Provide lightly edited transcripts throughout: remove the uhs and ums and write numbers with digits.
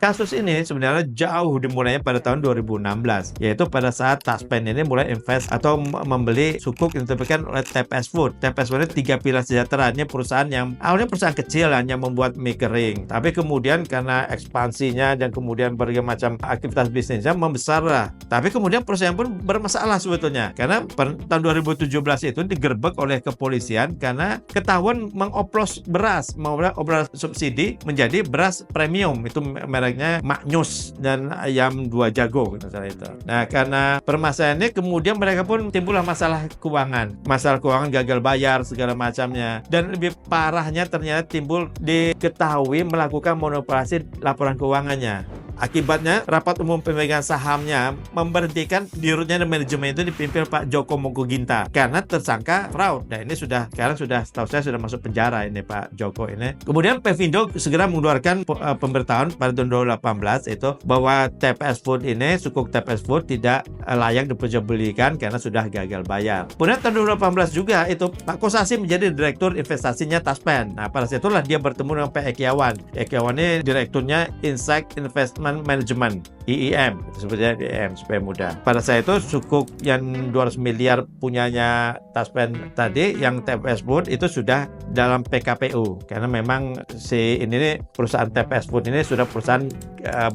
Kasus ini sebenarnya jauh dimulainya pada tahun 2016, yaitu pada saat Taspen ini mulai invest atau membeli sukuk yang diterbitkan oleh TPS Food. TPS Food ini Tiga Pilar Sejahtera, ini perusahaan yang awalnya perusahaan kecil hanya membuat mie kering, tapi kemudian karena ekspansinya dan kemudian berbagai macam aktivitas bisnisnya membesar lah. Tapi kemudian perusahaan pun bermasalah sebetulnya, karena tahun 2017 itu digerebek oleh kepolisian karena ketahuan mengoplos beras subsidi menjadi beras premium, itu mereknya Maknyus dan ayam 2 jago itu. Nah, karena permasalahannya kemudian mereka pun timbullah masalah keuangan gagal bayar segala macamnya, dan lebih parahnya ternyata timbul diketahui melakukan manipulasi laporan keuangannya. Akibatnya, rapat umum pemegang sahamnya memberhentikan dirutnya dan manajemen itu dipimpin Pak Joko Mongkuginta karena tersangka fraud. Nah, ini sekarang setahu saya sudah masuk penjara ini Pak Joko ini. Kemudian Pevindo segera mengeluarkan pemberitahuan pada tahun 2018 itu bahwa TPS Food ini, sukuk TPS Food tidak layak diperjualbelikan karena sudah gagal bayar. Kemudian tahun 2018 juga itu Pak Kosasi menjadi direktur investasinya Taspen. Nah, pada saat itulah dia bertemu dengan Pak Ekiawan. Ekiawan ini direkturnya Insight Investment Management, IIM, sebetulnya IIM supaya mudah. Pada saat itu sukuk yang 200 miliar punyanya Taspen tadi, yang TPS Food itu sudah dalam PKPU karena memang ini perusahaan TPS Food ini sudah perusahaan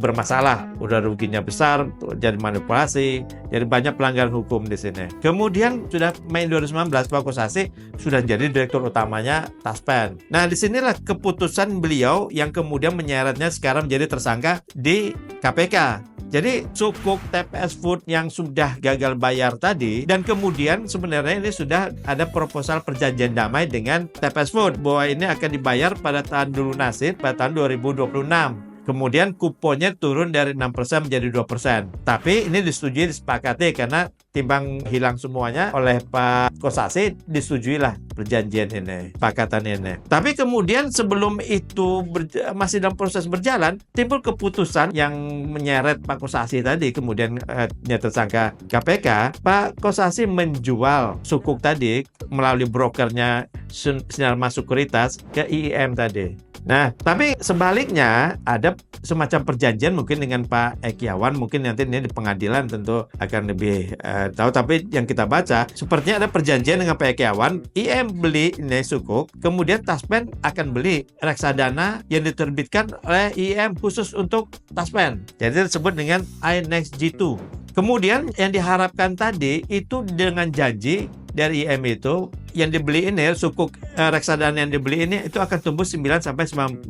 bermasalah, udah ruginya besar, jadi manipulasi, jadi banyak pelanggaran hukum di sini. Kemudian sudah Mei 2019 Pak Kosasi sudah jadi direktur utamanya Taspen. Nah, disinilah keputusan beliau yang kemudian menyeretnya sekarang menjadi tersangka di KPK. Jadi sukuk TPS Food yang sudah gagal bayar tadi, dan kemudian sebenarnya ini sudah ada proposal perjanjian damai dengan TPS Food bahwa ini akan dibayar pada tahun dilunasin pada tahun 2026. Kemudian kuponnya turun dari 6% menjadi 2%. Tapi ini disepakati karena timbang hilang semuanya oleh Pak Kosasi, disetujuilah perjanjian ini, sepakatan ini. Tapi kemudian sebelum itu masih dalam proses berjalan, timbul keputusan yang menyeret Pak Kosasi tadi, kemudian tersangka KPK. Pak Kosasi menjual sukuk tadi melalui brokernya Sinarmas Sekuritas ke IIM tadi. Nah, tapi sebaliknya ada semacam perjanjian mungkin dengan Pak Ekiawan, mungkin nanti ini di pengadilan tentu akan lebih tahu. Tapi yang kita baca, sepertinya ada perjanjian dengan Pak Ekiawan, IM beli ini sukuk, kemudian Taspen akan beli reksadana yang diterbitkan oleh IM khusus untuk Taspen. Jadi disebut dengan iNext G2. Kemudian yang diharapkan tadi itu dengan janji dari IM itu yang dibeli ini, sukuk reksadana yang dibeli ini itu akan tumbuh 9-19%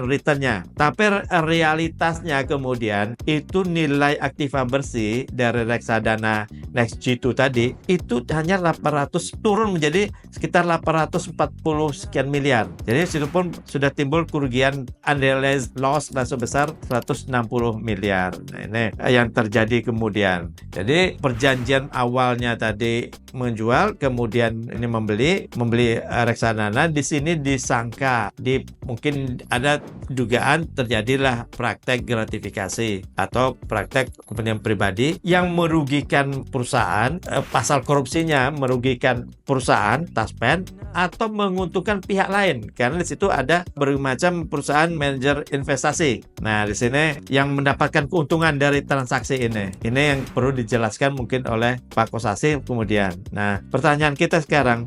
returnnya. Tapi realitasnya kemudian itu nilai aktiva bersih dari reksadana Next G2 tadi itu hanya 800, turun menjadi sekitar 840 sekian miliar. Jadi situ pun sudah timbul kerugian unrealized loss sebesar 160 miliar. Nah, ini yang terjadi kemudian. Jadi perjanjian awalnya tadi menjual, kemudian ini membeli reksadana, di sini disangka mungkin ada dugaan terjadilah praktek gratifikasi atau praktek kepentingan pribadi yang merugikan perusahaan, pasal korupsinya merugikan perusahaan Taspen atau menguntungkan pihak lain karena di situ ada berbagai macam perusahaan manajer investasi. Nah, di sini yang mendapatkan keuntungan dari transaksi ini yang perlu dijelaskan mungkin oleh Pak Kosasi kemudian. Nah, pertanyaan kita sekarang,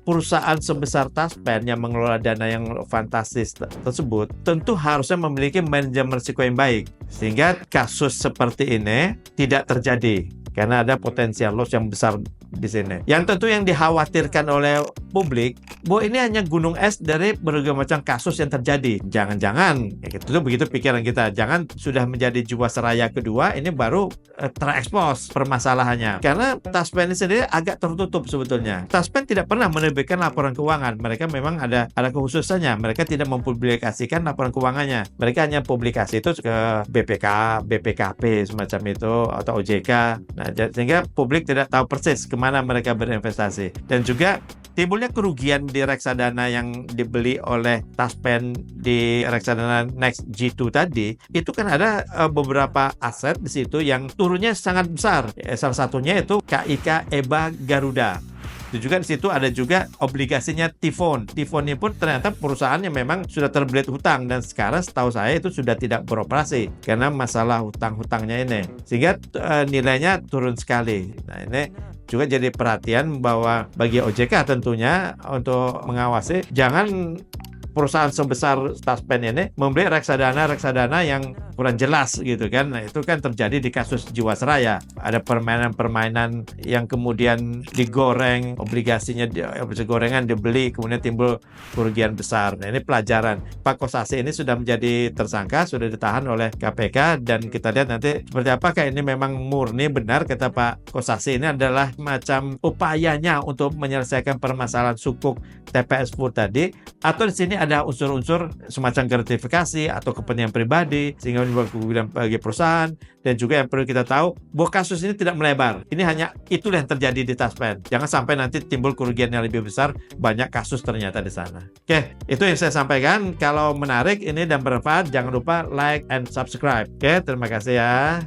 perusahaan sebesar Taspen yang mengelola dana yang fantastis tersebut tentu harusnya memiliki manajemen risiko yang baik sehingga kasus seperti ini tidak terjadi karena ada potensial loss yang besar di sini. Yang tentu yang dikhawatirkan oleh publik bahwa ini hanya gunung es dari berbagai macam kasus yang terjadi. Jangan-jangan, itu begitu pikiran kita, jangan sudah menjadi Jiwasraya kedua, ini baru terekspos permasalahannya. Karena Taspen ini sendiri agak tertutup sebetulnya. Taspen tidak pernah menerbitkan laporan keuangan. Mereka memang ada kekhususannya. Mereka tidak mempublikasikan laporan keuangannya. Mereka hanya publikasi itu ke BPK, BPKP semacam itu atau OJK. Nah, sehingga publik tidak tahu persis kemana mereka berinvestasi. Dan juga timbulnya kerugian di reksadana yang dibeli oleh Taspen di reksadana Next G2 tadi, itu kan ada beberapa aset di situ yang turunnya sangat besar. Salah satunya itu KIK EBA Garuda. Itu juga di situ ada juga obligasinya Tifon. Tifon ini pun ternyata perusahaannya memang sudah terbelit hutang dan sekarang setahu saya itu sudah tidak beroperasi karena masalah hutang-hutangnya ini. Sehingga nilainya turun sekali. Nah, ini juga jadi perhatian bahwa bagi OJK tentunya untuk mengawasi jangan perusahaan sebesar Taspen ini membeli reksadana yang kurang jelas gitu kan. Nah, itu kan terjadi di kasus Jiwasraya. Ada permainan-permainan yang kemudian digoreng, obligasinya gorengan dibeli, kemudian timbul kerugian besar. Nah, ini pelajaran. Pak Kosasi ini sudah menjadi tersangka, sudah ditahan oleh KPK, dan kita lihat nanti seperti apakah ini memang murni benar kata Pak Kosasi ini adalah macam upayanya untuk menyelesaikan permasalahan sukuk TPS Food tadi, atau di sini ada unsur-unsur semacam gratifikasi atau kepentingan pribadi sehingga menimbulkan kerugian bagi perusahaan. Dan juga yang perlu kita tahu bahwa kasus ini tidak melebar. Ini hanya itulah yang terjadi di Taspen. Jangan sampai nanti timbul kerugian yang lebih besar, banyak kasus ternyata di sana. Oke, itu yang saya sampaikan. Kalau menarik ini dan bermanfaat, jangan lupa like and subscribe. Oke, terima kasih ya.